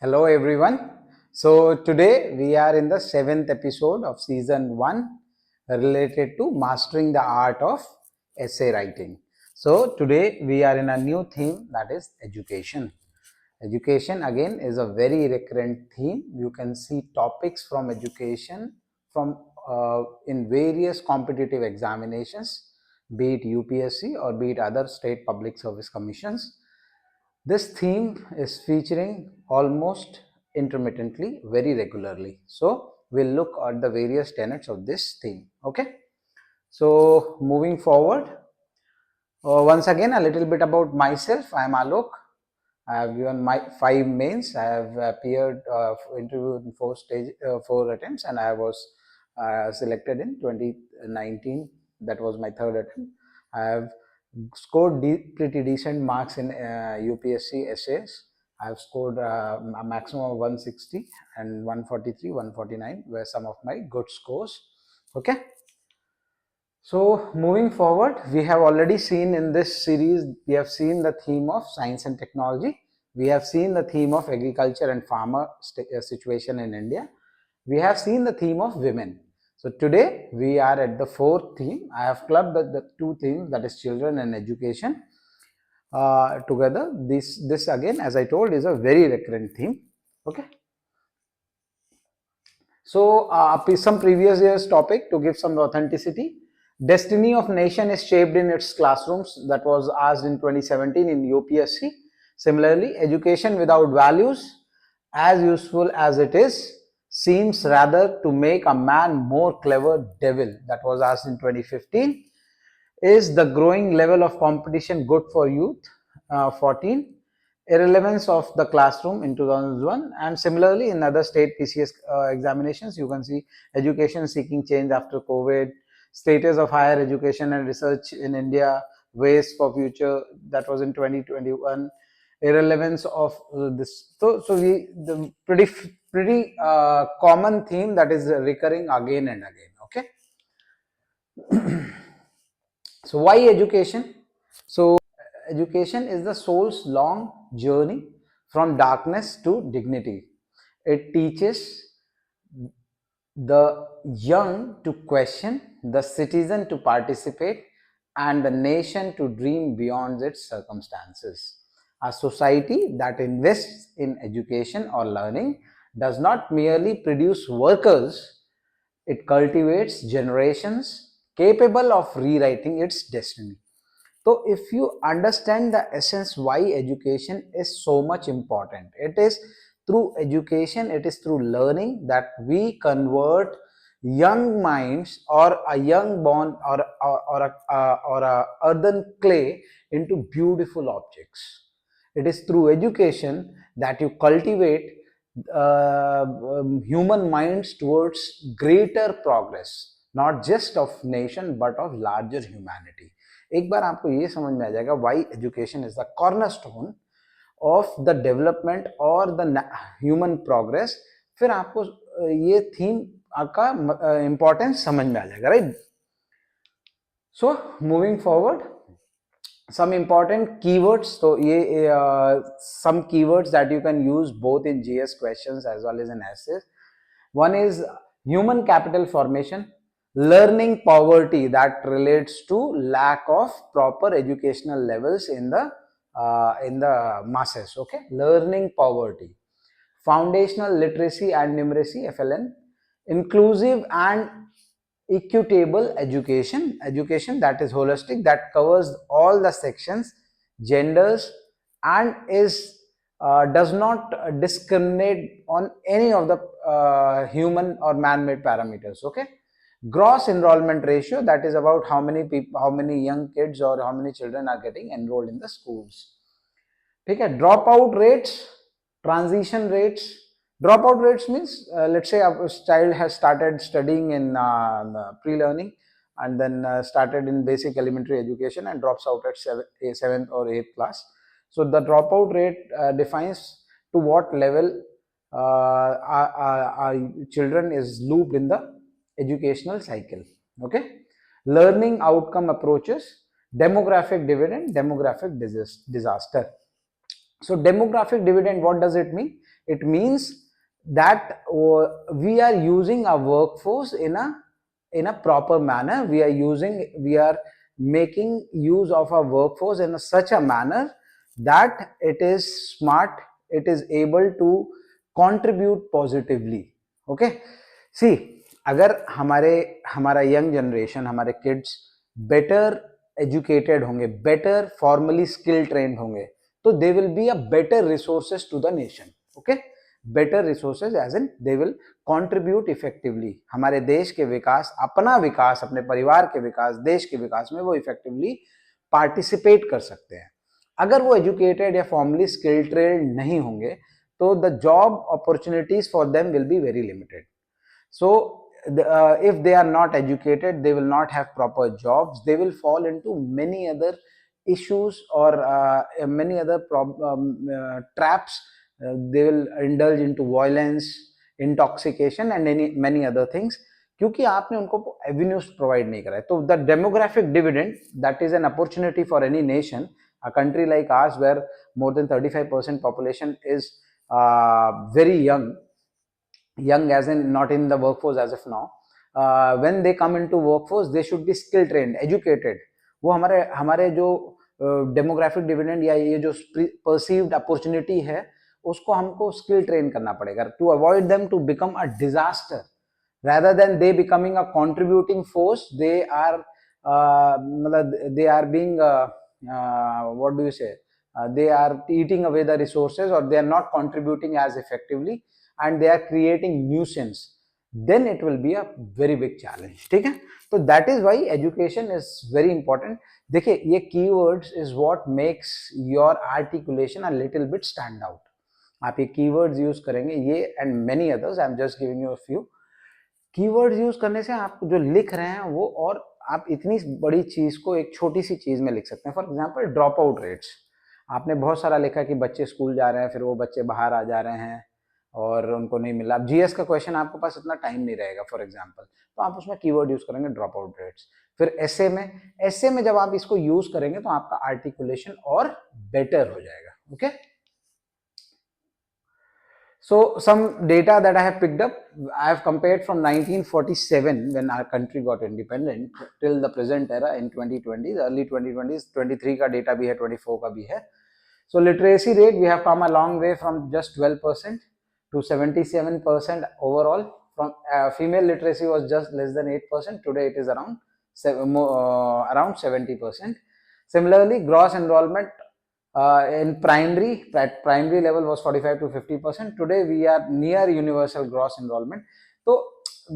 Hello everyone. So today we are in the seventh episode of season 1 related to mastering the art of essay writing. So today we are in a new theme, that is education. Education again is a very recurrent theme. You can see topics from education from in various competitive examinations, be it UPSC or be it other state public service commissions. This theme is featuring almost intermittently, very regularly. So we'll look at the various tenets of this theme. Okay. So moving forward, once again a little bit about myself. I am Alok. I have given my 5 mains. I have appeared interviewed in four attempts, and I was selected in 2019. That was my third attempt. I have scored pretty decent marks in UPSC essays. I have scored a maximum of 160 and 143, 149 were some of my good scores. Okay. So moving forward, we have already seen in this series, we have seen the theme of science and technology. We have seen the theme of agriculture and farmer situation in India. We have seen the theme of women. So today we are at the fourth theme. I have clubbed the two themes, that is children and education together. This again, as I told, is a very recurrent theme. Okay. So some previous year's topic to give some authenticity. Destiny of nation is shaped in its classrooms. That was asked in 2017 in UPSC. Similarly, education without values, as useful as it is, seems rather to make a man more clever devil. That was asked in 2015. Is the growing level of competition good for youth? 14. Irrelevance of the classroom in 2001. And similarly, in other state PCS examinations, you can see education seeking change after COVID, status of higher education and research in India, ways for future. That was in 2021. Irrelevance of this. So the pretty common theme that is recurring again and again. Okay. So why education? So education is the soul's long journey from darkness to dignity. It teaches the young to question, the citizen to participate, and the nation to dream beyond its circumstances. A society that invests in education or learning does not merely produce workers, it cultivates generations capable of rewriting its destiny. So, if you understand the essence why education is so much important, it is through education, it is through learning that we convert young minds or a young born or a earthen clay into beautiful objects. It is through education that you cultivate human minds towards greater progress, not just of nation but of larger humanity. एक बार आपको ये समझ में आ जाएगा why education is the cornerstone of the development और the human progress, फिर आपको ये थीम का इंपॉर्टेंस समझ में आ जाएगा, right? So moving forward, some important keywords. So some keywords that you can use both in GS questions as well as in essays. One is human capital formation, learning poverty, that relates to lack of proper educational levels in the masses. Okay, learning poverty. Foundational literacy and numeracy, FLN. Inclusive and equitable education that is holistic, that covers all the sections, genders, and is does not discriminate on any of the human or man-made parameters. Okay, gross enrollment ratio, that is about how many people, how many young kids or how many children are getting enrolled in the schools. ठीक है. Dropout rates, transition rates. Dropout rates means let's say a child has started studying in pre-learning and then started in basic elementary education and drops out at 7th or 8th class. So the dropout rate defines to what level our children is looped in the educational cycle. Okay, learning outcome approaches, demographic dividend, demographic disaster. So demographic dividend, what does it mean? it means that we are using our workforce in a proper manner. We are making use of our workforce in such a manner that it is smart, it is able to contribute positively. Okay, see, अगर हमारा young generation, हमारे kids better educated होंगे, better formally skill trained होंगे, तो they will be a better resources to the nation. Okay, better resources as in they will contribute effectively. हमारे देश के विकास, अपना विकास, अपने परिवार के विकास, देश के विकास में वो इफेक्टिवली पार्टिसिपेट कर सकते हैं. अगर वो एजुकेटेड या फॉर्मली स्किल ट्रेंड नहीं होंगे तो the job opportunities for them will be very limited. So if they are not educated, they will not have proper jobs, they will fall into many other issues or many other traps. They will indulge into violence, intoxication and many other things, क्योंकि आपने उनको avenues provide नहीं कराए. तो the demographic dividend, that is an opportunity for any nation, a country like ours where more than 35% population is very young as in not in the workforce as of now. When they come into workforce, they should be skill trained, educated. वो हमारे जो demographic dividend या ये जो perceived opportunity है उसको हमको skill train करना पड़ेगा to avoid them to become a disaster. rather than they becoming a contributing force, they are they are being what do you say, they are eating away the resources or they are not contributing as effectively and they are creating nuisance, then it will be a very big challenge. ठीक है, तो that is why education is very important. देखिए, ये keywords is what makes your articulation a little bit stand out. आप ये keywords use करेंगे, ये and many others, I am just giving you a few. Keywords use करने से आप जो लिख रहे हैं वो, और आप इतनी बड़ी चीज को एक छोटी सी चीज में लिख सकते हैं. For example drop out rates. आपने बहुत सारा लिखा कि बच्चे स्कूल जा रहे हैं, फिर वो बच्चे बाहर आ जा रहे हैं और उनको नहीं मिला. अब जीएस का क्वेश्चन आपके पास इतना टाइम नहीं रहेगा फॉर एग्जांपल, तो आप उसमें कीवर्ड यूज करेंगे ड्रॉप आउट रेट्स. फिर एसे में जब आप इसको यूज करेंगे तो आपका आर्टिकुलेशन और बेटर हो जाएगा. Okay, so some data that I have picked up, I have compared from 1947 when our country got independent till the present era in 2020, the early 2020s. 23 का data भी है, 24 का भी है. So literacy rate, we have come a long way from just 12% to 77% overall. From female literacy was just less than 8%. Today it is around 70%. Similarly, gross enrollment in primary level was 45 to 50%. Today we are near universal gross enrollment. So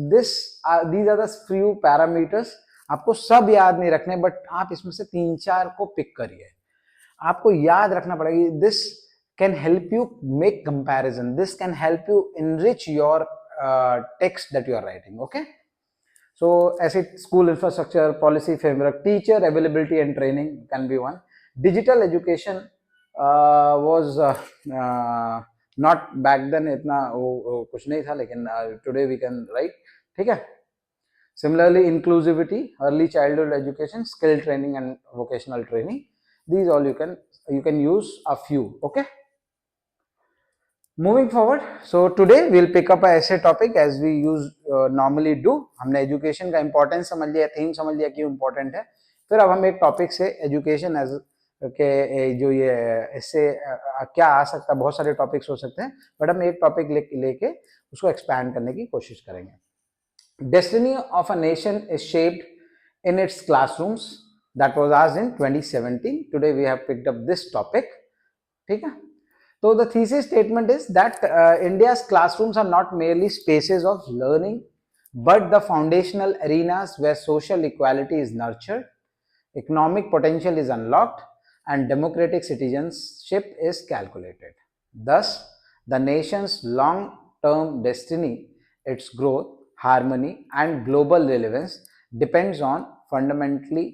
these are the few parameters. आपको सब याद नहीं रखने, but आप इसमें से 3-4 को pick करिए. आपको याद रखना पड़ेगा. This can help you make comparison, this can help you enrich your text that you are writing. Okay, so ऐसे school infrastructure, policy framework, teacher availability and training can be one. Digital education was not back then, इतना वो कुछ नहीं था, लेकिन today we can write. ठीक है. Similarly, inclusivity, early childhood education, skill training and vocational training, these all you can use a few. Okay, moving forward, so today we'll pick up a essay topic as we normally do. हमने education का importance समझ लिया, theme समझ लिया क्यों important है. फिर अब हम एक topic से education as के जो ये इससे क्या आ सकता है, बहुत सारे टॉपिक्स हो सकते हैं, बट हम एक टॉपिक लेके उसको एक्सपैंड करने की कोशिश करेंगे. Destiny of a nation is shaped in its classrooms, that was asked in 2017. Today we have picked up this topic. ठीक है, तो the thesis statement is that India's classrooms are not merely spaces of learning but the foundational arenas where social equality is nurtured, economic potential is unlocked and democratic citizenship is calculated. Thus, the nation's long-term destiny, its growth, harmony, and global relevance depends fundamentally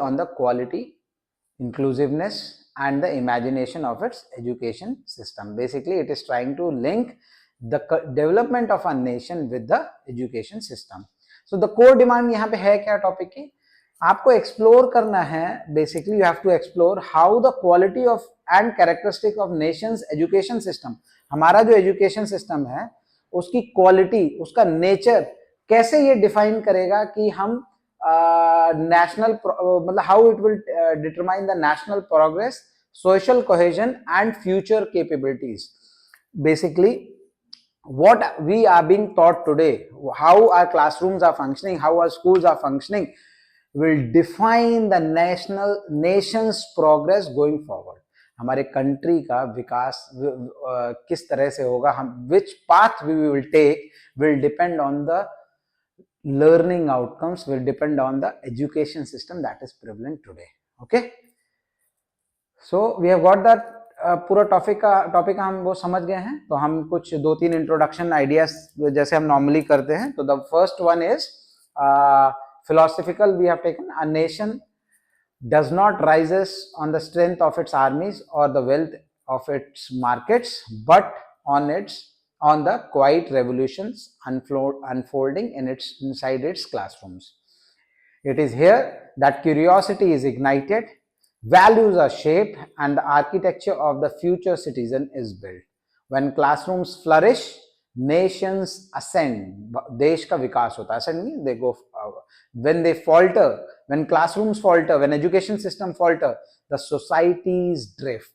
on the quality, inclusiveness, and the imagination of its education system. Basically, it is trying to link the development of a nation with the education system. So, the core demand यहाँ पे है क्या topic की? आपको explore करना है, basically you have to explore how the quality of and characteristic of nations education system, हमारा जो एजुकेशन सिस्टम है उसकी क्वालिटी, उसका नेचर कैसे ये डिफाइन करेगा कि हम नेशनल मतलब how it will determine the national progress, social cohesion and future capabilities. Basically, what we are being taught today, how our classrooms are functioning, how our schools are functioning, will define the nation's progress going forward. हमारे country का विकास किस तरह से होगा, हम which path we will take will depend on the learning outcomes, will depend on the education system that is prevalent today. Okay, so we have got that. पूरा topic हम वो समझ गए हैं. तो हम कुछ 2-3 इंट्रोडक्शन आइडियाज जैसे हम नॉर्मली करते हैं. तो the first one is philosophical. We have taken a nation does not rises on the strength of its armies or the wealth of its markets, but on the quiet revolutions unfolding inside its classrooms. It is here that curiosity is ignited, values are shaped, and the architecture of the future citizen is built. When classrooms flourish, nations ascend. देश का विकास होता है. Ascend means they go. When they falter, when classrooms falter, when education system falter, the societies drift.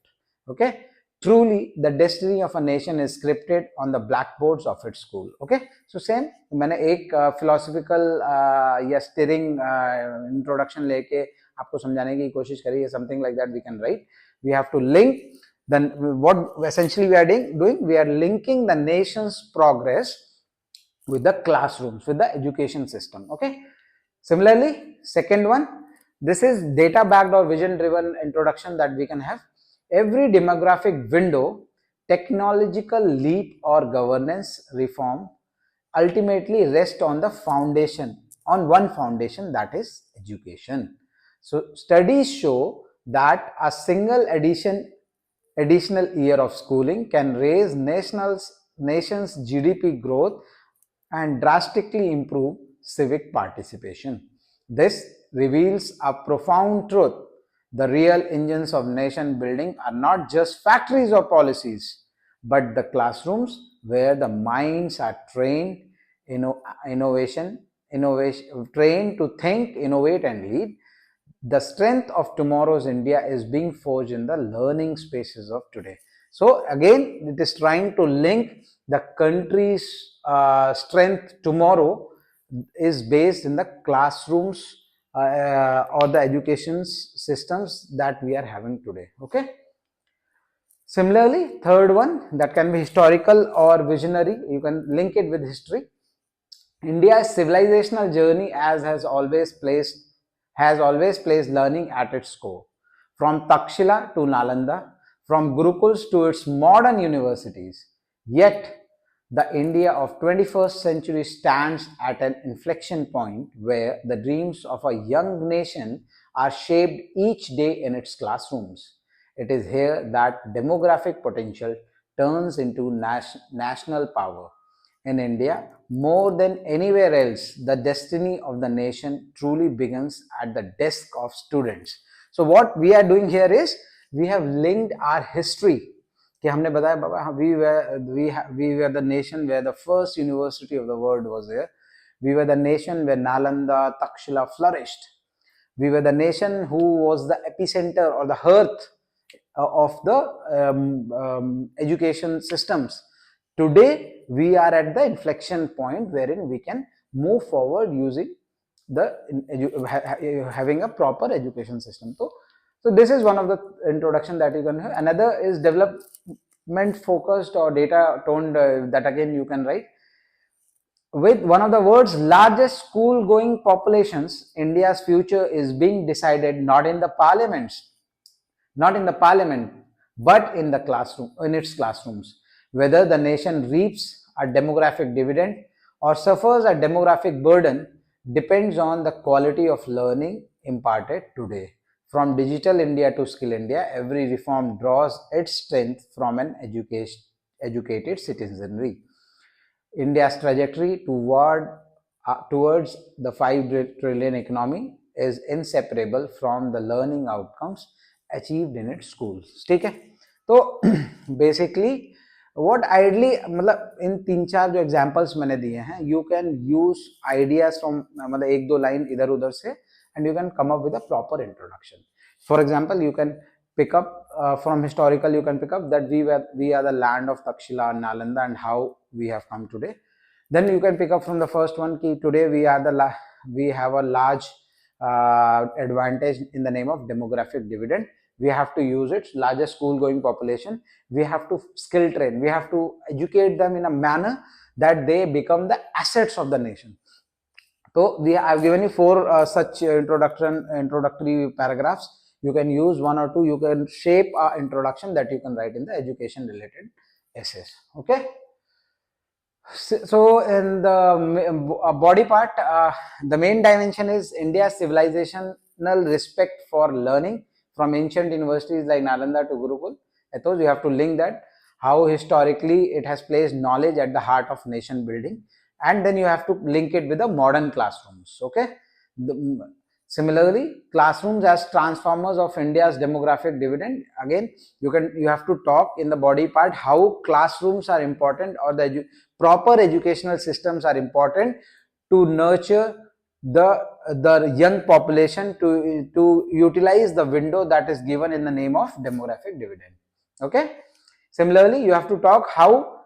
Okay. Truly, the destiny of a nation is scripted on the blackboards of its school. Okay. So same. मैंने एक philosophical या steering introduction लेके आपको समझाने की कोशिश करी है. Something like that we can write. We have to link. Then what essentially we are doing, we are linking the nation's progress with the classrooms, with the education system. Okay. Similarly, second one, this is data backed or vision driven introduction that we can have. Every demographic window, technological leap or governance reform ultimately rest on the foundation, on one foundation, that is education. So studies show that a single additional year of schooling can raise nation's GDP growth and drastically improve civic participation. This reveals a profound truth. The real engines of nation building are not just factories or policies, but the classrooms where the minds are trained, trained to think, innovate, and lead. The strength of tomorrow's India is being forged in the learning spaces of today. So again, it is trying to link the country's strength tomorrow is based in the classrooms or the education systems that we are having today. Okay. Similarly, third one, that can be historical or visionary. You can link it with history. India's civilizational journey has always placed learning at its core. From Takshila to Nalanda, from Gurukuls to its modern universities. Yet, the India of 21st century stands at an inflection point where the dreams of a young nation are shaped each day in its classrooms. It is here that demographic potential turns into national power. In India, more than anywhere else, the destiny of the nation truly begins at the desk of students. So what we are doing here is we have linked our history. कि हमने बताया बाबा we were the nation where the first university of the world was there. We were the nation where Nalanda, Takshila flourished. We were the nation who was the epicenter or the hearth of the education systems. Today, we are at the inflection point wherein we can move forward using having a proper education system. So this is one of the introduction that you can have. Another is development focused or data toned, that again you can write. With one of the world's largest school going populations, India's future is being decided not in the parliament, but in the classroom, in its classrooms. Whether the nation reaps a demographic dividend or suffers a demographic burden depends on the quality of learning imparted today. From digital India to skill India, every reform draws its strength from an educated citizenry. India's trajectory towards the 5 trillion economy is inseparable from the learning outcomes achieved in its schools. ठीक है, तो basically what ideally, मतलब इन 3-4 जो examples मैंने दिए हैं, you can use ideas from, मतलब एक दो लाइन इधर उधर से, and you can come up with a proper introduction. For example, you can pick up from historical, you can pick up that we are the land of Takshila and Nalanda and how we have come today. Then you can pick up from the first one ki today we have a large advantage in the name of demographic dividend. We have to use it. Largest school going population, we have to skill train, we have to educate them in a manner that they become the assets of the nation. So I've given you 4 such introductory paragraphs. You can use 1 or 2. You can shape an introduction that you can write in the education related essays. Okay. So in the body part, the main dimension is India's civilizational respect for learning from ancient universities like Nalanda to Gurukul. Ethos, you have to link that, how historically it has placed knowledge at the heart of nation building, and then you have to link it with the modern classrooms. Okay. Similarly, classrooms as transformers of India's demographic dividend. Again, you have to talk in the body part how classrooms are important, or the proper educational systems are important to nurture the young population to utilize the window that is given in the name of demographic dividend. Okay. Similarly, you have to talk how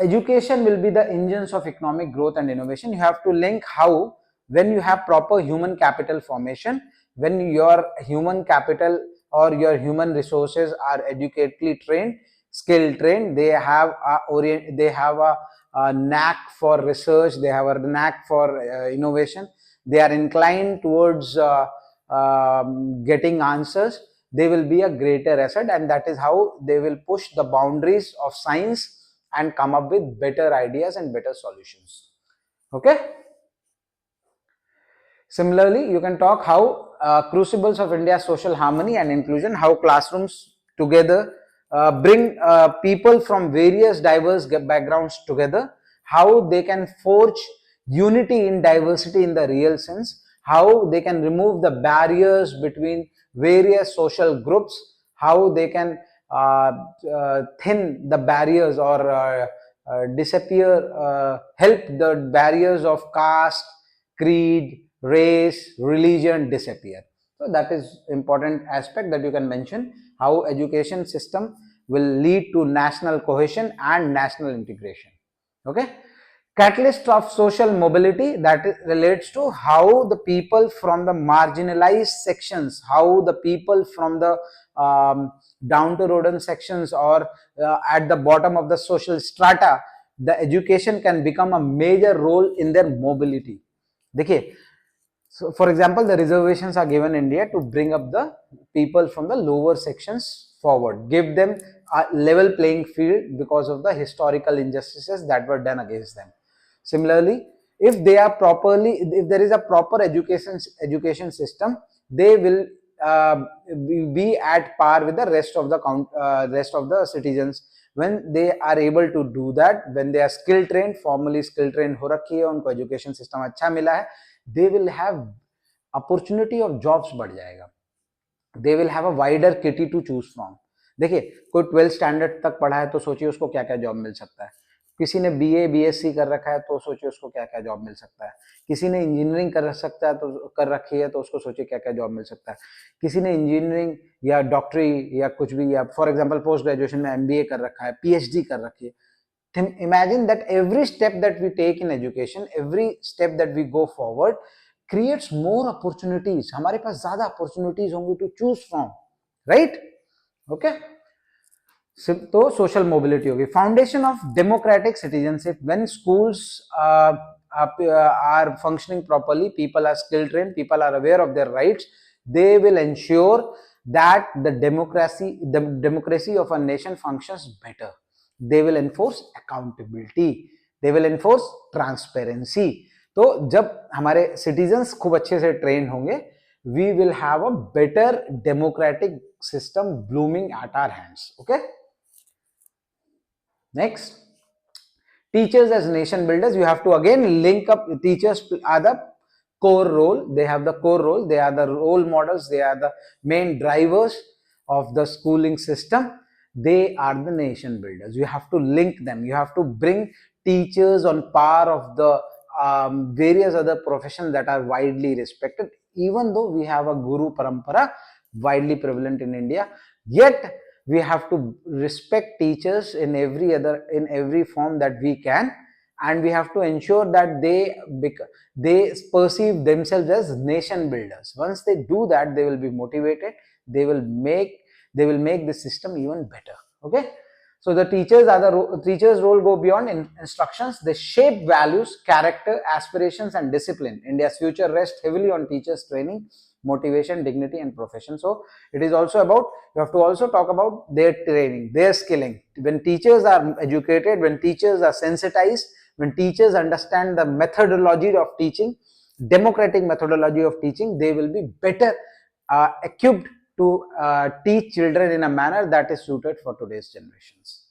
education will be the engines of economic growth and innovation. You have to link how, when you have proper human capital formation, when your human capital or your human resources are educatively trained, skill trained, they have a knack for research, they have a knack for innovation, they are inclined towards getting answers, they will be a greater asset, and that is how they will push the boundaries of science and come up with better ideas and better solutions. Okay. Similarly, you can talk how crucibles of India's social harmony and inclusion, how classrooms together bring people from various diverse backgrounds together, how they can forge unity in diversity in the real sense, how they can remove the barriers between various social groups, how they can thin the barriers or help the barriers of caste, creed, race, religion disappear. So that is important aspect that you can mention, how education system will lead to national cohesion and national integration. Okay. Catalyst of social mobility, that relates to how the people from the marginalized sections, how the people from the down to rodent sections or at the bottom of the social strata, the education can become a major role in their mobility. देखिए, so for example, the reservations are given in India to bring up the people from the lower sections forward, give them a level playing field because of the historical injustices that were done against them. Similarly, if there is a proper education system, they will be at par with the rest of the citizens. When they are able to do that, when they are skill trained, formally skill trained हो रखी है, उनको education system अच्छा मिला है, they will have opportunity of jobs बढ़ जाएगा, they will have a wider kitty to choose from. देखिए, कोई 12th स्टैंडर्ड तक पढ़ा है तो सोचिए उसको क्या क्या जॉब मिल सकता है, किसी ने बीए बीएससी कर रखा है तो सोचिए उसको क्या क्या जॉब मिल सकता है, किसी ने इंजीनियरिंग कर रखी है तो उसको सोचिए क्या क्या जॉब मिल सकता है, किसी ने इंजीनियरिंग या डॉक्टरी या कुछ भी, या फॉर एग्जांपल पोस्ट ग्रेजुएशन में एमबीए कर रखा है, पीएचडी कर रखी है. Imagine that every step that we take in education, every step that we go forward creates more opportunities. हमारे पास ज्यादा opportunities होंगी to choose from, right? Okay. तो सोशल मोबिलिटी होगी. Foundation of democratic citizenship, when schools are functioning properly, people are skill trained, people are aware of their rights, they will ensure that the democracy of a nation functions better. They will enforce accountability, they will enforce transparency. तो जब हमारे citizens खूब अच्छे से train होंगे, we will have a better democratic system blooming at our hands. Okay. Next, teachers as nation builders. You have to again link up. Teachers are the core role. They have the core role. They are the role models. They are the main drivers of the schooling system. They are the nation builders. You have to link them. You have to bring teachers on par of the various other professions that are widely respected. Even though we have a guru parampara widely prevalent in India, yet we have to respect teachers in every form that we can, and we have to ensure that they perceive themselves as nation builders. Once they do that, they will be motivated. They will make the system even better. Okay, so the teachers role go beyond instructions. They shape values, character, aspirations, and discipline. India's future rests heavily on teachers training, motivation, dignity, and profession. So it is also about, you have to also talk about their training, their skilling. When teachers are educated, when teachers are sensitized, when teachers understand the methodology of teaching, democratic methodology of teaching, they will be better equipped to teach children in a manner that is suited for today's generations.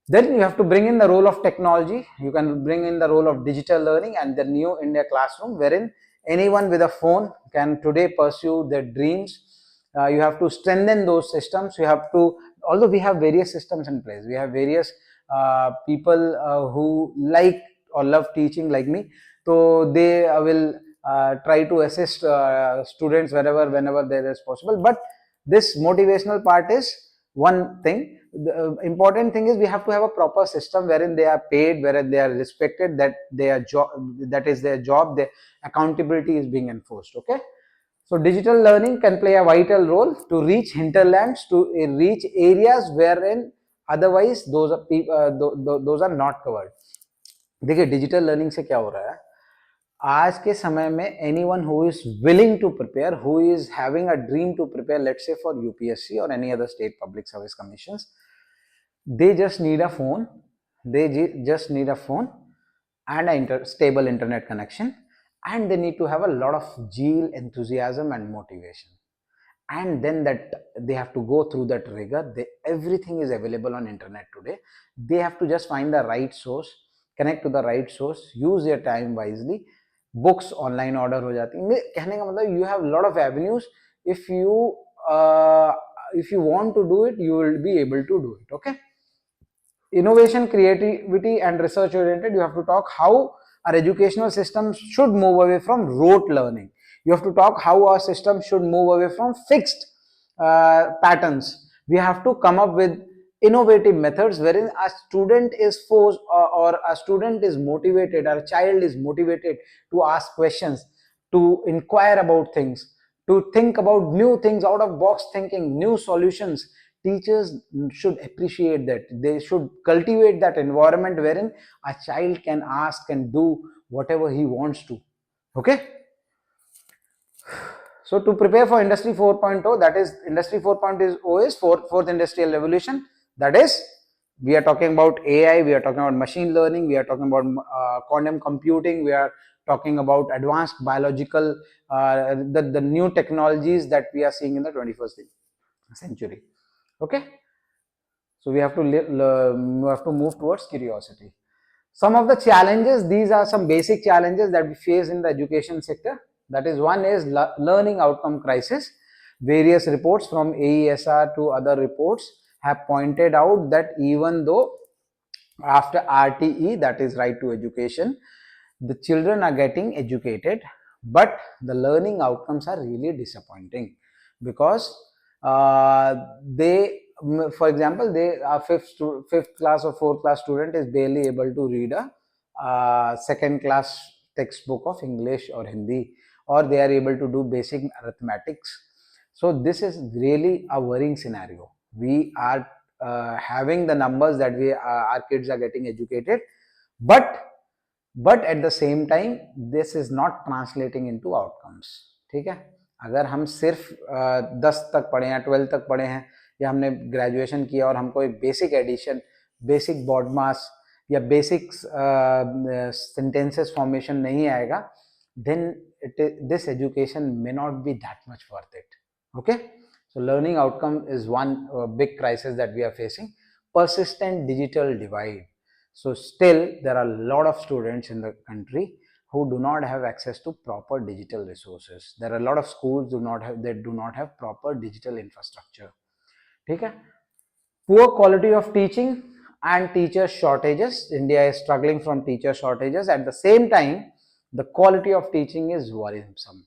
Then you have to bring in the role of technology. You can bring in the role of digital learning and the new India classroom, wherein anyone with a phone can today pursue their dreams. You have to strengthen those systems. You have to, although we have various systems in place, we have various people who like or love teaching like me. So they will try to assist students whenever there is possible. But this motivational part is one thing. The important thing is we have to have a proper system wherein they are paid, wherein they are respected, that their job, that is their job, their accountability is being enforced. Okay, so digital learning can play a vital role to reach hinterlands, to reach areas wherein otherwise those are not covered. देखिए digital learning से क्या हो रहा है, आज के समय में anyone who is willing to prepare, who is having a dream to prepare, let's say for UPSC or any other state public service commissions, they just need a phone. They just need a phone and a stable internet connection, and they need to have a lot of zeal, enthusiasm, and motivation. And then that they have to go through that rigor. Everything is available on internet today. They have to just find the right source, connect to the right source, use their time wisely. Books online order हो जाती है. कहने का मतलब, you have a lot of avenues. If you want to do it, you will be able to do it. Okay, innovation, creativity, and research oriented. You have to talk how our educational system should move away from rote learning. You have to talk how our system should move away from fixed patterns. We have to come up with innovative methods wherein a student is forced, or a student is motivated, or a child is motivated to ask questions, to inquire about things, to think about new things, out of box thinking, new solutions. Teachers should appreciate that. They should cultivate that environment wherein a child can ask and do whatever he wants to. Okay, so to prepare for industry 4.0, that is industry 4.0 is fourth industrial revolution. That is, we are talking about AI, we are talking about machine learning, we are talking about quantum computing, we are talking about advanced biological, the new technologies that we are seeing in the 21st century. Okay, so we have to move towards curiosity. Some of the challenges, these are some basic challenges that we face in the education sector. That is, one is learning outcome crisis. Various reports from AESR to other reports have pointed out that even though after RTE, that is right to education, the children are getting educated, but the learning outcomes are really disappointing, because they, for example, they are fifth class or fourth class student is barely able to read a second class textbook of English or Hindi, or they are able to do basic arithmetics. So this is really a worrying scenario. We are having the numbers that our kids are getting educated, but at the same time this is not translating into outcomes. ठीक है, अगर हम सिर्फ 10 तक पढ़े हैं, 12 तक पढ़े हैं, या हमने ग्रेजुएशन किया और हमको एक बेसिक एडिशन, बेसिक बॉड मास या बेसिक सेंटेंसेस फॉर्मेशन नहीं आएगा, then this education may not be that much worth it. Okay, so learning outcome is one big crisis that we are facing. Persistent digital divide. So still there are a lot of students in the country who do not have access to proper digital resources. There are a lot of schools do not have proper digital infrastructure. ठीक है. Poor quality of teaching and teacher shortages. India is struggling from teacher shortages. At the same time, the quality of teaching is worrisome.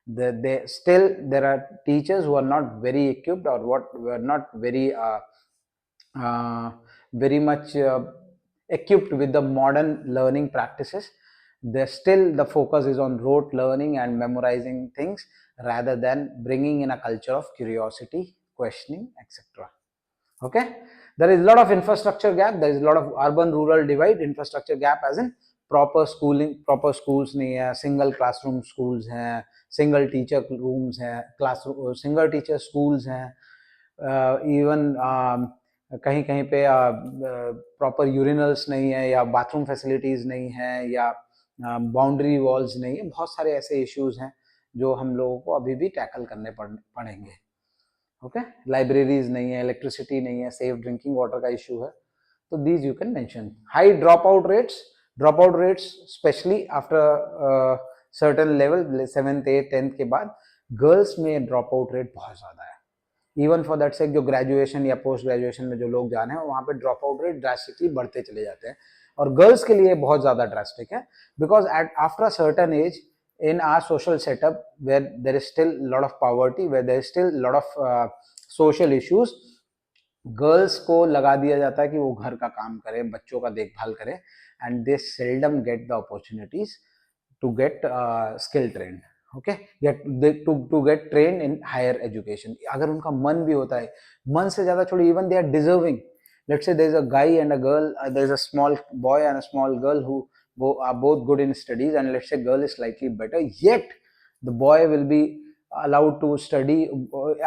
There are teachers who are not very equipped, or were not very much equipped with the modern learning practices. The focus is on rote learning and memorizing things, rather than bringing in a culture of curiosity, questioning, etc. Okay, there is a lot of infrastructure gap. There is a lot of urban rural divide. Infrastructure gap as in proper schools नहीं है, single classroom schools हैं, single teacher rooms हैं, single teacher schools हैं, even कहीं कहीं पे proper urinals नहीं है, या बाथरूम फैसिलिटीज नहीं है, या बाउंड्री वॉल्स नहीं है. बहुत सारे ऐसे इश्यूज हैं जो हम लोगों को अभी भी टैकल करने पड़ेंगे. ओके, लाइब्रेरीज नहीं है, इलेक्ट्रिसिटी नहीं है, सेफ ड्रिंकिंग वाटर का इशू है. तो these you can mention. High drop out rates specially after certain level, 7th 8th 10th के बाद गर्ल्स में ड्रॉप आउट रेट बहुत ज्यादा है. इवन फॉर दैट सेक जो ग्रेजुएशन या पोस्ट ग्रेजुएशन में जो लोग जाने हैं, वहां पे ड्रॉप आउट रेट ड्रास्टिकली बढ़ते चले जाते हैं. और गर्ल्स के लिए बहुत ज्यादा ड्रास्टिक है, because after a certain age in our social setup, where there is still a lot of poverty, where there is still a lot of social issues, girls को लगा दिया जाता है कि वो घर का काम करें, बच्चों का देखभाल करें, and they seldom get the opportunities to get skill trained. Okay, to get train in higher education. अगर उनका मन भी होता है, मन से ज्यादा छोड़िए, even they are deserving. Let's say there is a guy and a girl, there is a small boy and a small girl who are both good in studies, and let's say girl is slightly better, yet the boy will be allowed to study.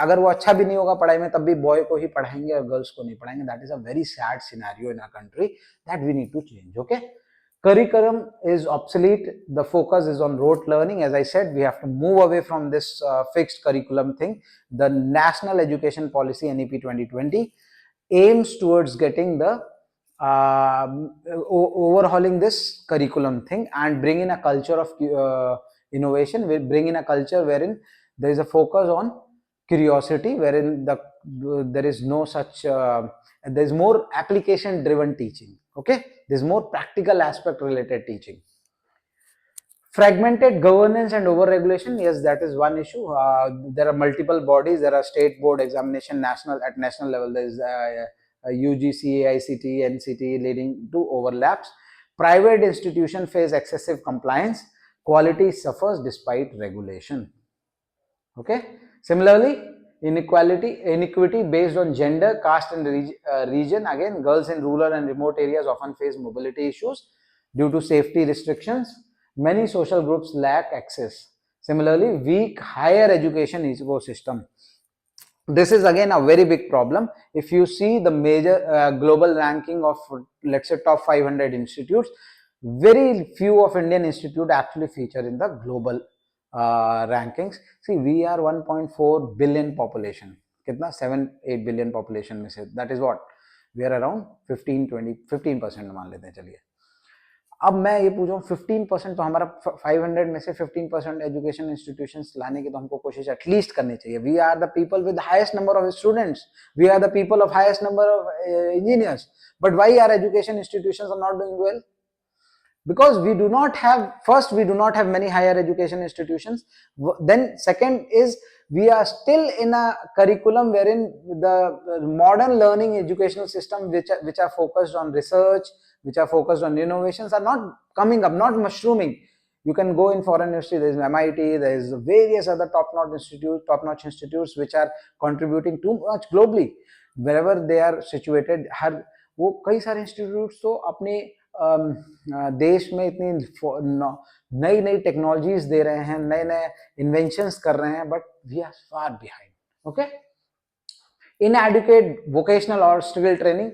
अगर वो अच्छा भी नहीं होगा पढ़ाई में, तब भी बॉय को ही पढ़ाएंगे और गर्ल्स को नहीं पढ़ाएंगे. That is a very sad scenario in our country that we need to change. Okay, curriculum is obsolete. The focus is on rote learning. As I said, we have to move away from this fixed curriculum thing. The National Education Policy NEP 2020 aims towards getting the overhauling this curriculum thing and bring in a culture of innovation. We bring in a culture wherein there is a focus on curiosity, wherein there is no such there is more application driven teaching. Okay, there is more practical aspect related teaching. Fragmented governance and over regulation, yes, that is one issue. There are multiple bodies. There are state board examination, at national level there is UGC, AICT, NCT, leading to overlaps. Private institutions face excessive compliance. Quality suffers despite regulation. Okay. Similarly, inequity based on gender, caste, and region. Again, girls in rural and remote areas often face mobility issues due to safety restrictions. Many social groups lack access. Similarly, weak higher education ecosystem. This is again a very big problem. If you see the major global ranking of, let's say, top 500 institutes, very few of Indian institutes actually feature in the global rankings. See, we are 1.4 billion population. कितना 7-8 billion population में से, that is what we are around 15% मान लेते हैं. चलिए, अब मैं ये पूछूं 15%, तो हमारा 500 में से 15% एजुकेशन इंस्टीट्यूशंस लाने की तो हमको कोशिश एटलीस्ट करनी चाहिए. We are the people with highest number of students, we are the people of highest number of engineers, but why are education institutions are not doing well? Because we do not have many higher education institutions. Then second is, we are still in a curriculum wherein the modern learning educational system which are focused on research, which are focused on innovations, are not coming up, not mushrooming. You can go in foreign university, there is MIT, there is various other top-notch institutes which are contributing too much globally. Wherever they are situated, हर वो कई सारे institutes तो अपने देश में इतनी नई नई टेक्नोलॉजीज दे रहे हैं, नए नए इन्वेंशंस कर रहे हैं, but we are far behind. Okay, inadequate vocational or skill training.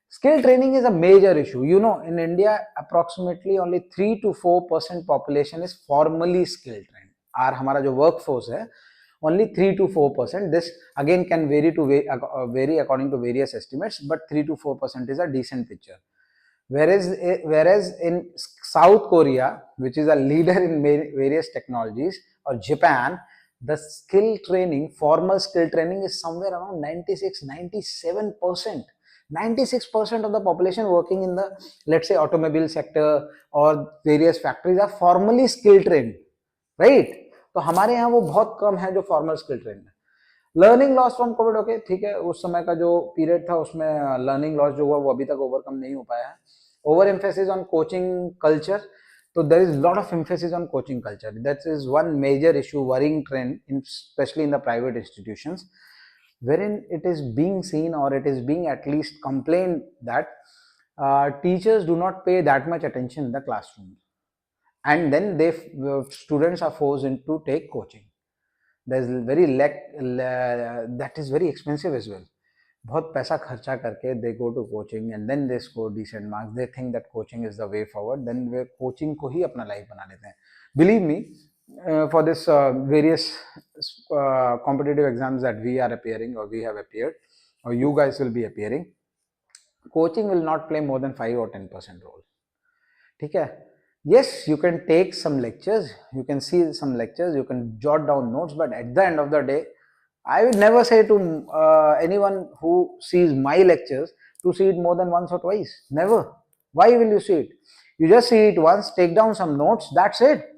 Skill training is a major issue. You know, in India, approximately only 3 to 4% population is formally skill trained. और हमारा जो workforce है, only 3 to 4%. This again can vary according to various estimates, but 3 to 4% is a decent picture. whereas in South Korea, which is a leader in various technologies, or Japan, the skill training, formal skill training, is somewhere around 96, 97%. 96% of the population working in the, let's say, automobile sector or various factories are formally skill trained, right? तो हमारे यहाँ वो बहुत कम है जो formal skill train है. Learning loss from Covid, okay ठीक है, उस समय का जो पीरियड था उसमें लर्निंग लॉस जो हुआ वो अभी तक ओवरकम नहीं हो पाया है. Over emphasis on coaching culture, so there is a lot of emphasis on coaching culture. That is one major issue, worrying trend, especially in the private institutions, wherein it is being seen, or it is being at least complained, that teachers do not pay that much attention in the classroom, and then students are forced into take coaching. There's very that is very expensive as well. बहुत पैसा खर्चा करके they go to coaching and then they score decent marks. They think that coaching is the way forward, then they coaching को ही अपना life बना लेते हैं. Believe me, for this various competitive exams that we are appearing और we have appeared और you guys will be appearing, coaching will not play more than 5 or 10% role. ठीक है, yes, you can take some lectures, you can see some lectures, you can jot down notes, but at the end of the day, I would never say to anyone who sees my lectures to see it more than once or twice. Never. Why will you see it? You just see it once, take down some notes, that's it.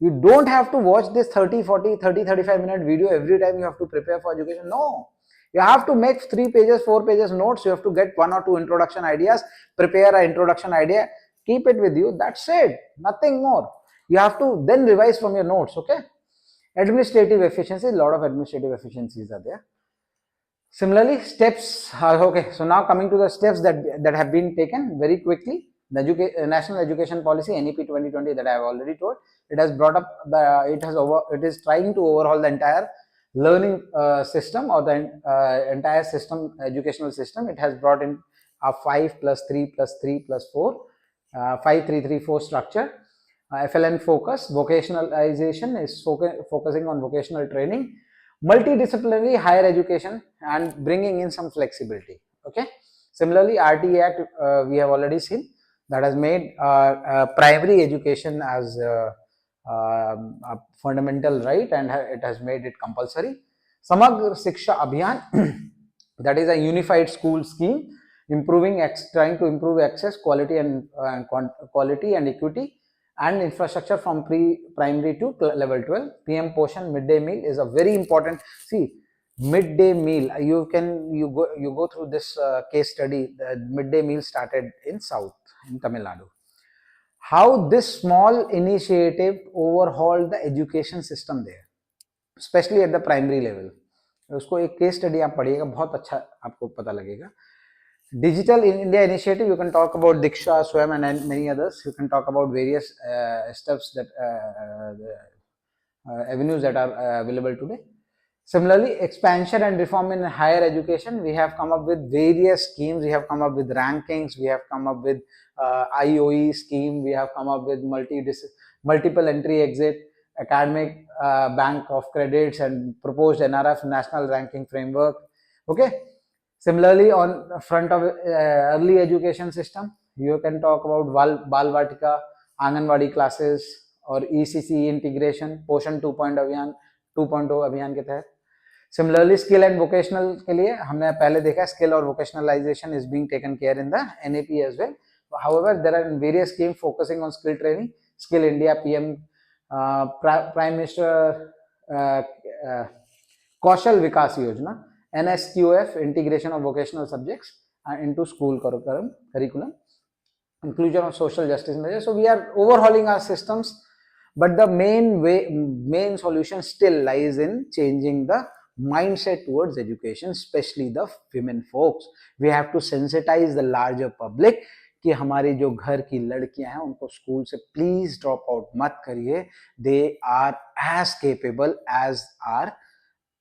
You don't have to watch this 30, 40, 30, 35-minute video every time you have to prepare for education. No. You have to make 3 pages, 4 pages notes. You have to get 1 or 2 introduction ideas, prepare an introduction idea, keep it with you. That's it. Nothing more. You have to then revise from your notes, okay? Administrative efficiency, a lot of administrative efficiencies are there. Similarly, steps, okay, so now coming to the steps that have been taken very quickly. The National Education Policy, NEP 2020, that I have already told, it has brought up it is trying to overhaul the entire learning system, or the entire system, educational system. It has brought in a 5+3+3+4, 5-3-3-4 structure. FLN focus, vocationalization is focusing on vocational training, multidisciplinary higher education, and bringing in some flexibility. Okay. Similarly, RTE Act, we have already seen, that has made primary education as a fundamental right, and it has made it compulsory. Samagra Shiksha Abhiyan, that is a unified school scheme, trying to improve access, quality and equity, and infrastructure from pre-primary to level 12. PM Poshan midday meal is a very important. See, midday meal, you go through this case study. The midday meal started in South, in Tamil Nadu. How this small initiative overhauled the education system there, especially at the primary level. उसको एक case study आप पढ़िएगा, बहुत अच्छा आपको पता लगेगा. Digital India initiative, you can talk about Diksha, Swam, and many others. You can talk about various steps that avenues that are available today. Similarly, expansion and reform in higher education, we have come up with various schemes. We have come up with rankings, we have come up with IOE scheme, we have come up with multiple entry exit, academic bank of credits, and proposed NRF, national ranking framework. Okay. Similarly, on front of early education system, you can talk about Bal Vatika, Anganwadi classes, और ECC integration, Poshan 2.0 अभियान के तहत. Similarly, skill and vocational के लिए हमने पहले देखा, skill और vocationalization is being taken care in the NAP as well. However, there are various schemes focusing on skill training. Skill India, PM, Prime Minister Kaushal Vikas Yojana, NSQF, integration of vocational subjects into school curriculum, inclusion of social justice measures. So we are overhauling our systems, but the main solution still lies in changing the mindset towards education, especially the women folks. We have to sensitize the larger public कि हमारी जो घर की लड़कियां हैं उनको school से please drop out मत करिए. They are as capable as are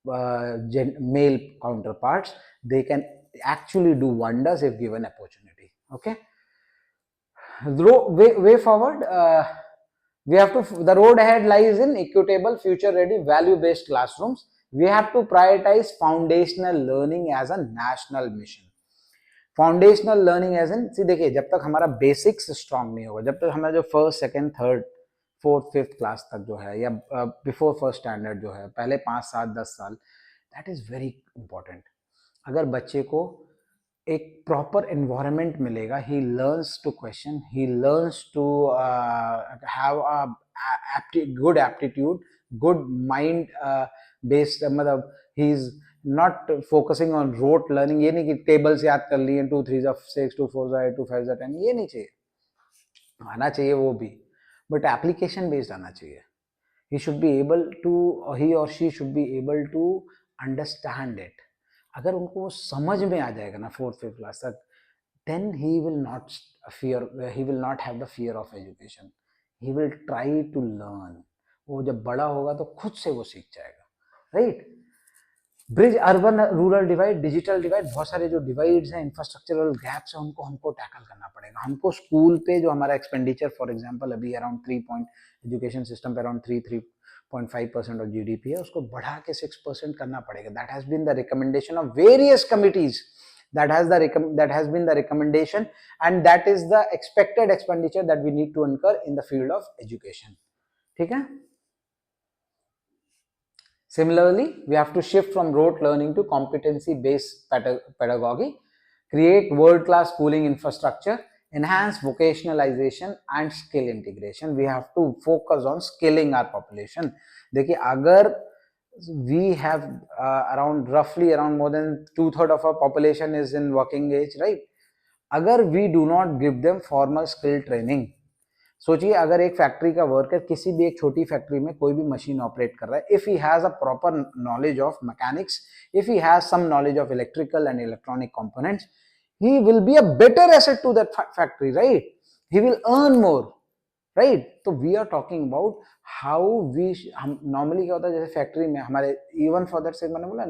male counterparts. They can actually do wonders if given opportunity. Okay. Way forward, the road ahead lies in equitable, future ready, value based classrooms. We have to prioritize foundational learning as a national mission. Foundational learning as in, see देखिए, जब तक हमारा basics strong नहीं होगा, जब तक हमारा जो first second third fourth fifth class तक जो है, या बिफोर फर्स्ट स्टैंडर्ड जो है, पहले 5 7 10 साल, दैट इज वेरी इंपॉर्टेंट. अगर बच्चे को एक प्रॉपर एनवायरनमेंट मिलेगा, he learns to question, he learns to have a good aptitude, good mind based, मतलब he is not focusing on rote learning. ये नहीं कि टेबल्स याद कर लिए 2 3 6 2 4 8 2 5 10, ये नहीं चाहिए. आना चाहिए वो भी, बट एप्लीकेशन बेस्ड आना चाहिए. he should be able to, he or she should be able to understand it. अगर उनको वो समझ में आ जाएगा ना फोर्थ फिफ्थ क्लास तक, then he will not fear, he will not have the fear of education, he will try to learn. वो जब बड़ा होगा तो खुद से वो सीख जाएगा, right. Bridge urban rural divide, digital divide, बहुत सारे जो डिवाइड्स हैं, इंफ्रास्ट्रक्चरल गैप्स हैं, उनको हमको टैकल करना पड़ेगा. हमको स्कूल पे जो हमारा एक्सपेंडिचर, फॉर एग्जांपल अभी अराउंड 3 पॉइंट, एजुकेशन सिस्टम पे अराउंड 3.5% ऑफ जीडीपी है, उसको बढ़ा के 6% करना पड़ेगा. That has been the recommendation of various committees, that has been the recommendation, and that is the expected expenditure that we need to incur in the field of education. ठीक है. Similarly, we have to shift from rote learning to competency-based pedagogy, create world-class schooling infrastructure, enhance vocationalization and skill integration. We have to focus on skilling our population. देखिए, अगर we have roughly around more than 2/3 of our population is in working age, right? अगर we do not give them formal skill training, सोचिए अगर एक factory का worker किसी भी एक छोटी फैक्ट्री में कोई भी मशीन ऑपरेट कर रहा है, if he has a proper knowledge of mechanics, if he has some knowledge of electrical and electronic components, he will be a better asset to that factory, right? He will earn more, right? तो we are talking about how we, हम normally क्या होता है, जैसे factory में हमारे, even for that sake, मैंने बोला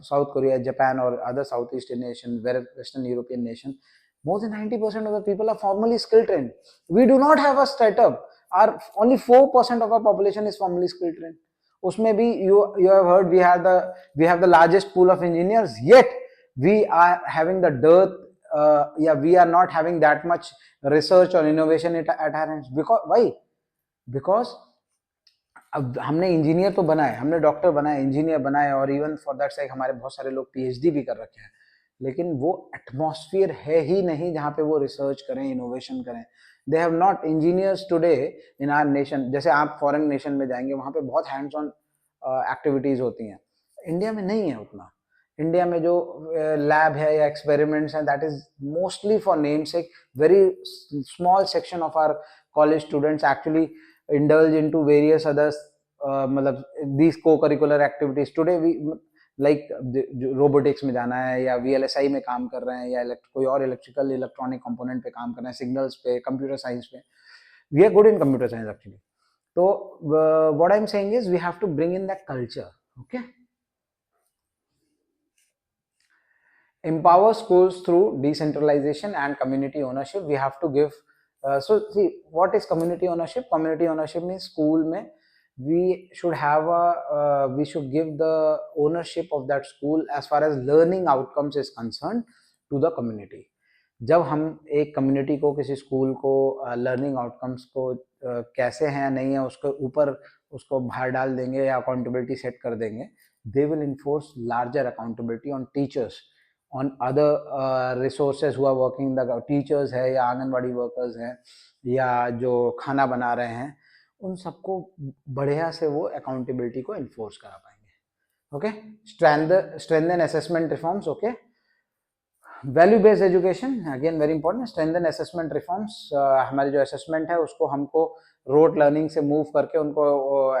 साउथ कोरिया, जापान और other south east nation, western European nation, more than 90% of the people are formally skill trained. We do not have a startup. Our only 4% of our population is formally skill trained. उसमें भी you have heard we have the largest pool of engineers, yet we are having the dearth, we are not having that much research or innovation at our hands. Because why? Because अब हमने engineer तो बनाए, हमने doctor बनाए, engineer बनाए, और even for that sake हमारे बहुत सारे लोग पीएचडी भी कर रखे हैं, लेकिन वो एटमॉस्फेयर है ही नहीं जहाँ पे वो रिसर्च करें, इनोवेशन करें. They have not engineers today in our nation. जैसे आप फॉरेन नेशन में जाएंगे, वहाँ पे बहुत हैंड्स ऑन एक्टिविटीज होती हैं, इंडिया में नहीं है उतना. इंडिया में जो लैब है या एक्सपेरिमेंट्स हैं, that is mostly for name sake. Very small section of our college students actually indulge into various others, these co-curricular activities. Today we like robotics में जाना है, या VLSI में काम कर रहे हैं, या कोई और इलेक्ट्रिकल इलेक्ट्रॉनिक कंपोनेंट पे काम कर रहे हैं, सिग्नल्स पे, कंप्यूटर साइंस पे. We are good in computer science actually. तो what I am saying is we have to bring in that culture. Okay. Empower schools through decentralization and community ownership. We have to give so see, what is community ownership? Community ownership means school mein we should have we should give the ownership of that school as far as learning outcomes is concerned to the community. जब हम एक community को, किसी school को learning outcomes को कैसे हैं नहीं है उसके ऊपर उसको भार डाल देंगे या अकाउंटेबिलिटी सेट कर देंगे, they will enforce larger accountability on teachers, on other resources who are working, the teachers है या आंगनवाड़ी वर्कर्स हैं या जो खाना बना रहे हैं, उन सबको बढ़िया से वो अकाउंटेबिलिटी को इन्फोर्स करा पाएंगे. Okay. Strengthen assessment reforms. Okay. Value based education, again very important. Strengthen assessment reforms. हमारी जो असेसमेंट है उसको हमको रोट लर्निंग से मूव करके उनको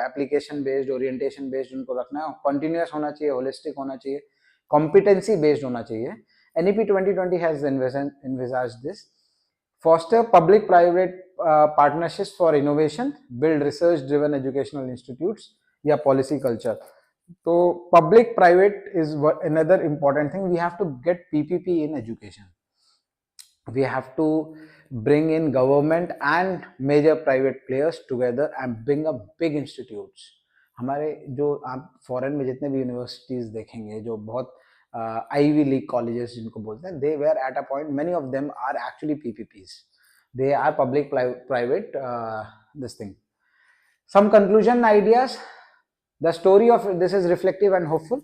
एप्लीकेशन बेस्ड, ओरिएंटेशन बेस्ड उनको रखना है. कंटिन्यूस होना चाहिए, होलिस्टिक होना चाहिए, competency based होना चाहिए. NEP 2020 has envisaged this. Foster public private partnerships for innovation, build research driven educational institutes या policy culture. तो public private is another important thing. We have to get PPP in education. We have to bring in government and major private players together and bring up big institutes. हमारे जो आप foreign में जितने भी universities देखेंगे जो बहुत Ivy League colleges जिनको बोलते हैं, they were at a point, many of them are actually PPPs. They are public private this thing. Some conclusion ideas. The story of this is reflective and hopeful.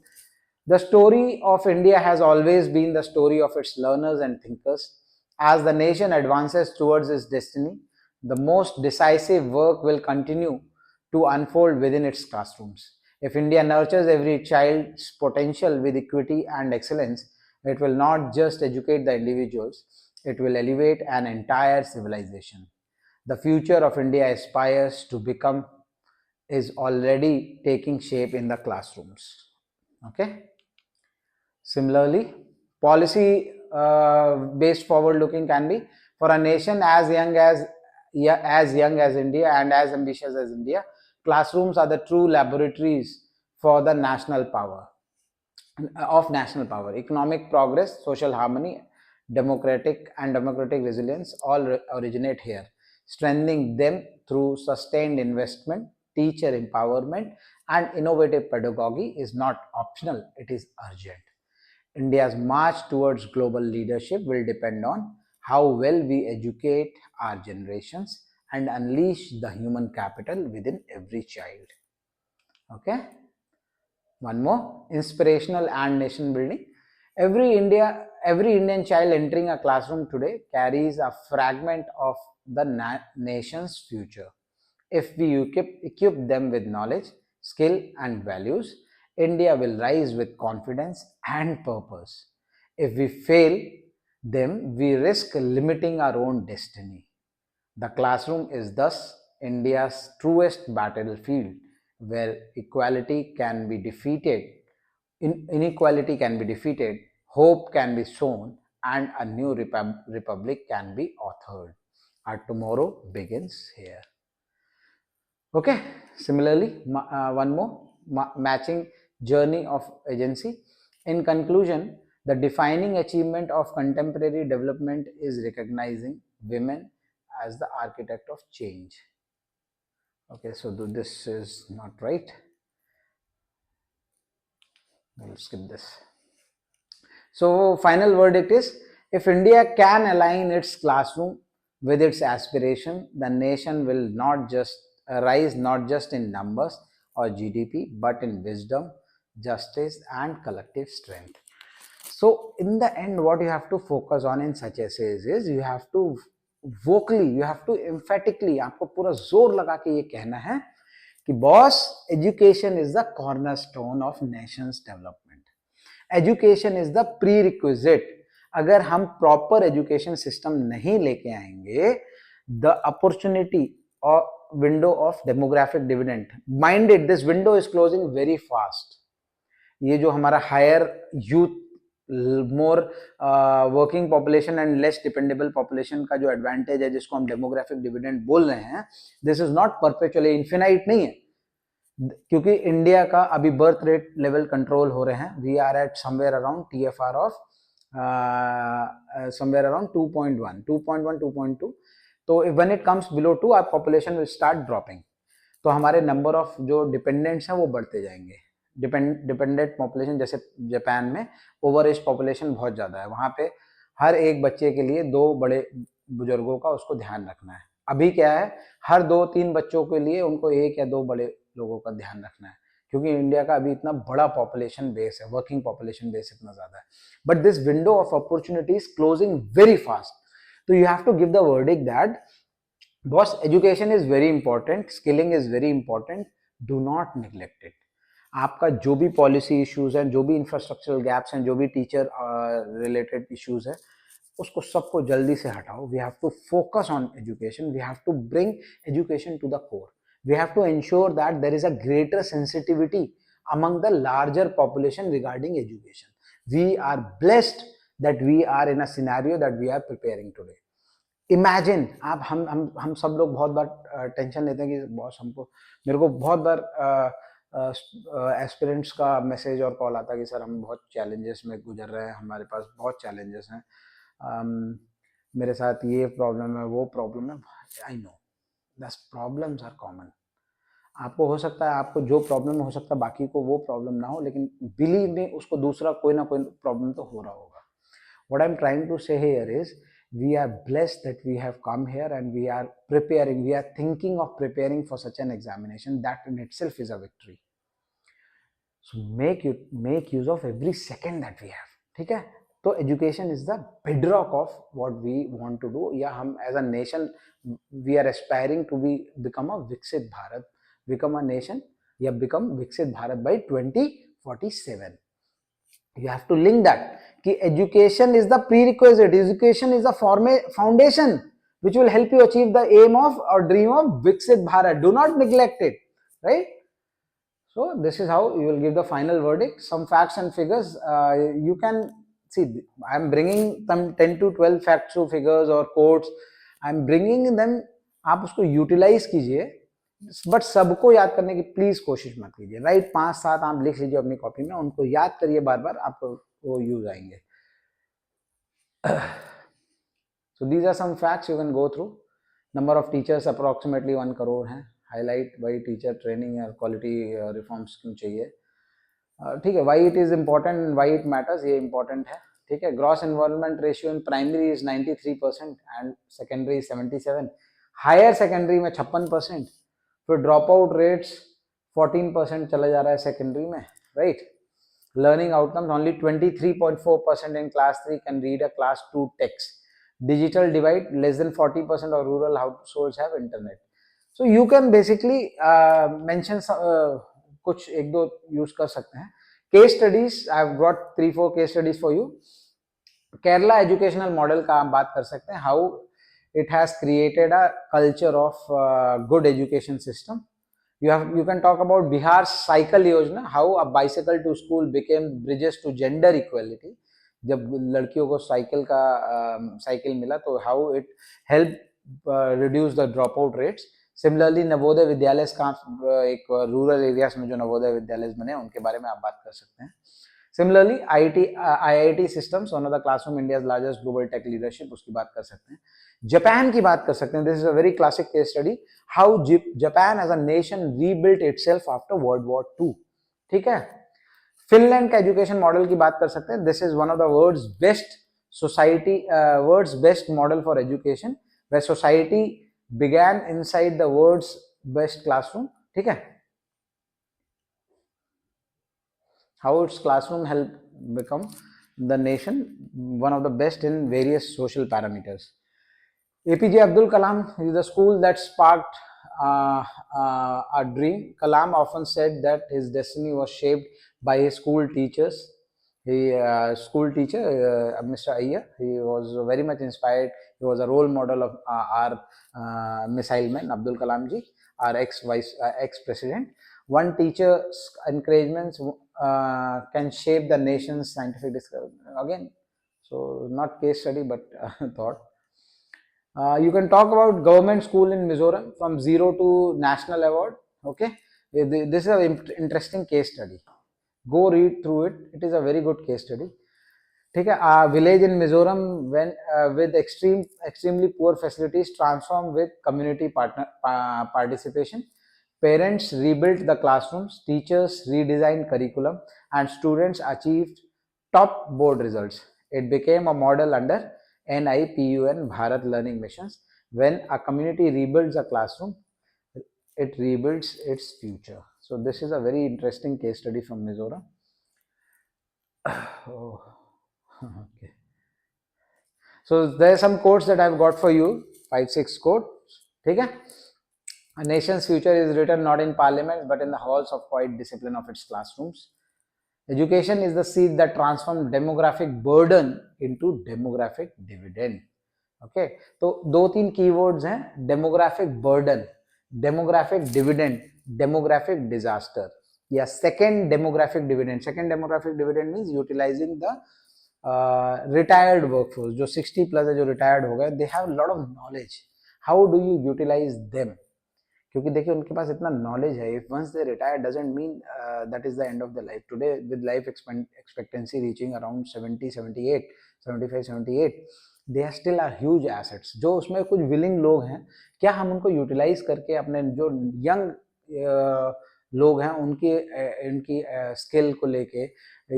The story of India has always been the story of its learners and thinkers. As the nation advances towards its destiny, the most decisive work will continue to unfold within its classrooms. If India nurtures every child's potential with equity and excellence, it will not just educate the individuals, it will elevate an entire civilization. The future of India aspires to become is already taking shape in the classrooms. Okay. Similarly, policy based forward looking can be for a nation as young as India and as ambitious as India. Classrooms are the true laboratories for the national power of national power. Economic progress, social harmony, democratic resilience all originate here. Strengthening them through sustained investment, teacher empowerment, and innovative pedagogy is not optional, it is urgent. India's march towards global leadership will depend on how well we educate our generations and unleash the human capital within every child. Okay? One more, inspirational and nation building. Every Indian child entering a classroom today carries a fragment of the nation's future. If we equip them with knowledge, skill, and values, India will rise with confidence and purpose. If we fail them, we risk limiting our own destiny. The classroom is thus India's truest battlefield where inequality can be defeated, hope can be sown, and a new republic can be authored. Our tomorrow begins here. Okay, similarly, one more matching journey of agency. In conclusion, the defining achievement of contemporary development is recognizing women as the architect of change. Okay, so this is not right. We'll skip this. So, final verdict is if India can align its classroom with its aspiration, the nation will not just rise not just in numbers or GDP, but in wisdom, justice, and collective strength. So, in the end, what you have to focus on in such essays is you have to vocally, you have to emphatically, आपको पूरा जोर लगा के ये कहना है कि boss, education is the cornerstone of nations development. Education is the prerequisite. अगर हम प्रॉपर एजुकेशन सिस्टम नहीं लेके आएंगे, द अपॉर्चुनिटी और window of demographic dividend, minded this window is closing very fast. ये जो हमारा higher youth, more working population and less dependable population का जो एडवांटेज है, जिसको हम डेमोग्राफिक डिविडेंड बोल रहे हैं, this is not perpetually infinite नहीं है, क्योंकि इंडिया का अभी बर्थ रेट लेवल कंट्रोल हो रहे हैं. We are at somewhere around TFR of somewhere around 2.1, 2.2. तो when it comes below 2, our population will start dropping. तो हमारे नंबर ऑफ जो डिपेंडेंट्स हैं वो बढ़ते जाएंगे. डिपेंडेंट पॉपुलेशन, जैसे जापान में ओवर एज पॉपुलेशन बहुत ज़्यादा है, वहाँ पे हर एक बच्चे के लिए 2 बड़े बुजुर्गों का उसको ध्यान रखना है. अभी क्या है, हर 2-3 बच्चों के लिए उनको 1 या 2 बड़े लोगों का ध्यान रखना है, क्योंकि इंडिया का अभी इतना बड़ा पॉपुलेशन बेस है, वर्किंग पॉपुलेशन बेस इतना ज़्यादा है. But this window of opportunity is closing very fast. तो you have to give the verdict that boss, education is very important, skilling is very important, do not neglect it. आपका जो भी policy issues हैं, जो भी infrastructural gaps हैं, जो भी टीचर रिलेटेड इश्यूज है, उसको सबको जल्दी से हटाओ. We have to focus on education. We have to bring education to the core. We have to ensure that there is a greater sensitivity among the larger population regarding education. We are blessed that we are in a scenario that we are preparing today. Imagine, आप हम सब लोग बहुत बार tension लेते हैं कि boss हमको, मेरे को बहुत बार एस्पिरेंट्स का मैसेज और कॉल आता है कि सर हम बहुत चैलेंजेस में गुजर रहे हैं, हमारे पास बहुत चैलेंजेस हैं, मेरे साथ ये प्रॉब्लम है, वो प्रॉब्लम है. आई नो, दस प्रॉब्लम्स आर कॉमन. आपको हो सकता है, आपको जो प्रॉब्लम हो सकता है बाकी को वो प्रॉब्लम ना हो, लेकिन बिलीव में उसको दूसरा कोई ना कोई प्रॉब्लम तो हो रहा होगा. What I'm trying to say here is we are blessed that we have come here and we are preparing, we are thinking of preparing for such an examination. That in itself is a victory. So make use of every second that we have. ठीक है. तो education is the bedrock of what we want to do, या हम as a nation we are aspiring to be become a विकसित Bharat, become a nation या become विकसित Bharat by 2047. You have to link that कि education is the prerequisite, education is the foundation which will help you achieve the aim of or dream of Viksit Bharat. Do not neglect it, right? So this is how you will give the final verdict. Some facts and figures, you can see. I am bringing some 10 to 12 facts or figures or quotes. I am bringing them. आप उसको utilise कीजिए, but सबको याद करने की please कोशिश मत कीजिए. राइट, 5-7 आप लिख लीजिए अपनी कॉपी में, उनको याद करिए बार बार, आपको वो यूज आएंगे. So these are some facts you can go through. Number of teachers approximately 1 crore हैं. Highlight why teacher training और quality reforms क्यों चाहिए. ठीक है. Why it is important, why it matters, ये important है. ठीक है. Gross enrollment ratio in primary is 93% and secondary is 77. Higher secondary में 56%. फिर ड्रॉप आउट रेट्स 14% चला जा रहा है सेकेंडरी में, right. Learning outcomes only 23.4% in class 3 can read a class 2 text. Digital divide less than 40% और rural households have internet. So you can basically mention कुछ एक दो यूज कर सकते हैं. Case studies, I have got 3-4 case studies for you. Kerala educational model का आप बात कर सकते हैं. How it has created a culture of good education system. You can talk about Bihar's cycle yojana, how a bicycle to school became bridges to gender equality. जब लड़कियों को cycle मिला तो how it helped reduce the dropout rates. Similarly, Navodaya Vidyalaya का एक rural areas में जो नवोदय विद्यालय बने उनके बारे में आप बात कर सकते हैं. Similarly, IIT systems, one of the classroom India's largest global tech leadership, उसकी बात कर सकते हैं. जापान की बात कर सकते हैं. This is a very classic case study. How Japan as a nation rebuilt itself after World War II. ठीक है. फिनलैंड का एजुकेशन मॉडल की बात कर सकते हैं. This is one of the world's best model for education, where society began inside the world's best classroom. ठीक है. How its classroom helped become the nation one of the best in various social parameters. APJ Abdul Kalam is the school that sparked a dream. Kalam often said that his destiny was shaped by his school teachers. School teacher, Mr. Iyer, he was very much inspired. He was a role model of our missile man, Abdul Kalam ji, our ex-president. One teacher's encouragements can shape the nation's scientific discovery. Again, so not case study, but thought. You can talk about government school in Mizoram from zero to national award. Okay, this is an interesting case study. Go read through it. It is a very good case study. ठीक है. Village in Mizoram when with extremely poor facilities transformed with community participation. Parents rebuilt the classrooms, teachers redesigned curriculum, and students achieved top board results. It became a model under NIPUN Bharat Learning Missions. When a community rebuilds a classroom, it rebuilds its future. So this is a very interesting case study from Mizoram. Oh, okay. So there are some quotes that I've got for you. 5-6 quotes. ठीक है. A nation's future is written not in parliaments but in the halls of quiet discipline of its classrooms. Education is the seed that transforms demographic burden into demographic dividend. Okay, तो 2-3 keywords हैं. Demographic burden, demographic dividend, demographic disaster. या second demographic dividend. Second demographic dividend means utilizing the retired workforce. जो 60 plus है, जो retired हो गए, they have a lot of knowledge. How do you utilize them? क्योंकि देखिए उनके पास इतना नॉलेज है. If once they retire doesn't mean that is the end of the life. Today with life expectancy reaching around 70, 78, 75, 78, they are still are huge assets. जो उसमें कुछ willing लोग हैं, क्या हम उनको यूटिलाइज करके अपने जो यंग लोग हैं उनकी इनकी स्किल को लेके,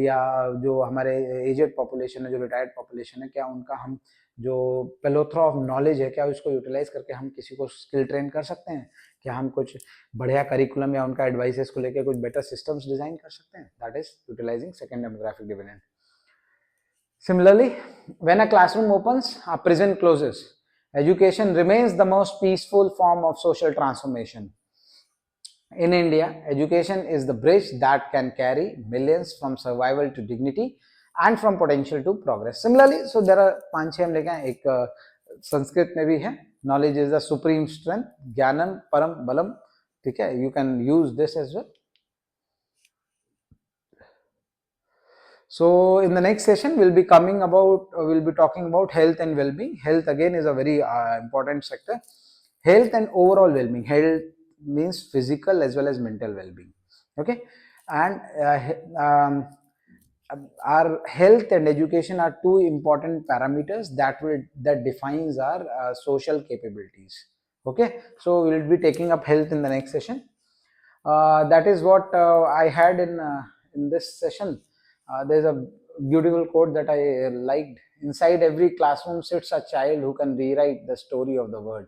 या जो हमारे एजेड पॉपुलेशन है, जो रिटायर्ड पॉपुलेशन है, क्या उनका हम जो पेलोथ्रा ऑफ नॉलेज है क्या उसको यूटिलाइज करके हम किसी को स्किल ट्रेन कर सकते हैं? क्या हम कुछ बढ़िया करिकुलम या उनका एडवाइसेस को लेके कुछ बेटर सिस्टम्स डिजाइन कर सकते हैं? That is utilising second demographic dividend. Similarly, when a classroom opens, a prison closes. Education remains the most peaceful form of social transformation. In India, education is the bridge that can carry millions from survival to dignity and from potential to progress. Similarly, so there are पांच छह हम लेके आए. एक संस्कृत में भी है, knowledge is the supreme strength, ज्ञानम परम बलम. ठीक है, you can use this as well. So in the next session, we'll be talking about health and well-being. Health again is a very important sector. Health and overall well-being. Health means physical as well as mental well-being. Okay, and our health and education are two important parameters that defines our social capabilities. Okay, so we'll be taking up health in the next session. That is what I had in this session. There's a beautiful quote that I liked. Inside every classroom sits a child who can rewrite the story of the world,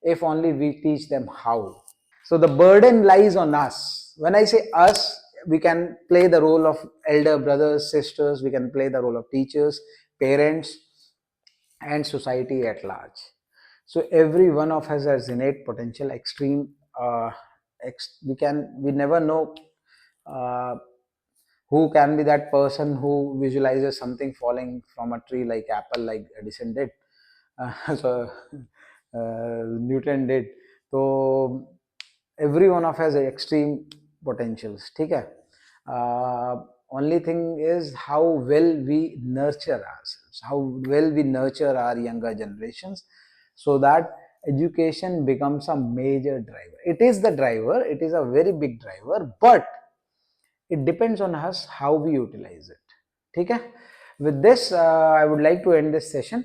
if only we teach them how. So the burden lies on us. When I say us, we can play the role of elder brothers, sisters, we can play the role of teachers, parents, and society at large. So every one of us has innate potential, extreme. We never know uh, who can be that person who visualizes something falling from a tree like apple, like Edison did. So Newton did. So every one of us has extreme potentials. ठीक है. Only thing is how well we nurture ourselves, how well we nurture our younger generations, so that education becomes a major driver. It is the driver, it is a very big driver, but it depends on us how we utilize it. ठीक है. With this, I would like to end this session.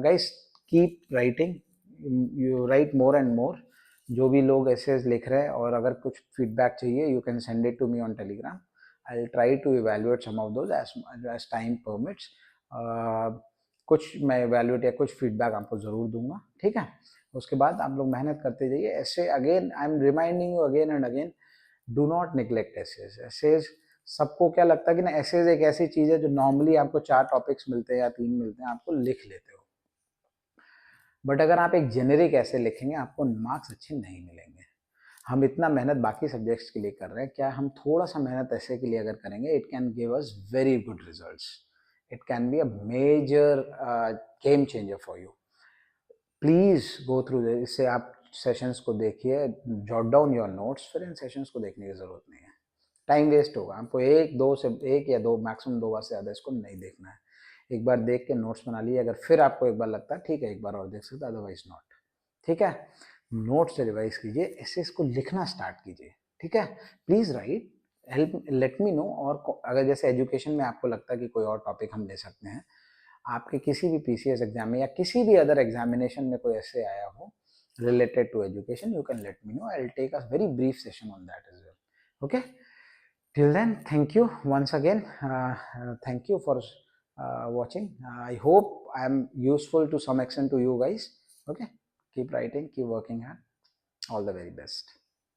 Guys, keep writing. You write more and more. जो भी लोग essays लिख रहे हैं, और अगर कुछ feedback चाहिए, you can send it to me on Telegram. I'll try to evaluate some of those as time permits. कुछ मैं evaluate या कुछ feedback आपको ज़रूर दूंगा. ठीक है. उसके बाद आप लोग मेहनत करते जाइए. ऐसे again, I'm reminding you again and again, do not neglect essays. Essays, सबको क्या लगता है कि ना essays एक ऐसी चीज़ है जो नॉर्मली आपको 4 टॉपिक्स मिलते हैं या 3 मिलते हैं, आपको लिख लेते हो. बट अगर आप एक जेनेरिक ऐसे लिखेंगे, आपको मार्क्स अच्छे नहीं मिलेंगे. हम इतना मेहनत बाकी सब्जेक्ट्स के लिए कर रहे हैं, क्या हम थोड़ा सा मेहनत ऐसे के लिए अगर करेंगे, it can give us very good results. It can be a major game changer for you. Please go through. इससे आप सेशंस को देखिए, जॉट डाउन योर नोट्स, फिर इन सेशंस को देखने की जरूरत नहीं है. टाइम वेस्ट होगा. आपको एक या दो मैक्सिमम 2 बार से ज़्यादा इसको नहीं देखना है. एक बार देख के नोट्स बना लिए. अगर फिर आपको एक बार लगता है ठीक है एक बार और देख सकते, अदरवाइज नॉट. ठीक है. नोट्स से रिवाइज कीजिए, ऐसे इसको लिखना स्टार्ट कीजिए. ठीक है. Please right, help, let me know. और अगर जैसे एजुकेशन में आपको लगता है कि कोई और टॉपिक हम ले सकते हैं, आपके किसी भी पीसीएस एग्जाम में या किसी भी अदर एग्जामिनेशन में कोई ऐसे आया हो related to education, you can let me know. I'll take a very brief session on that as well. Okay. Till then, thank you once again. Thank you for watching. I hope I am useful to some extent to you guys. Okay. Keep writing, keep working hard. All the very best.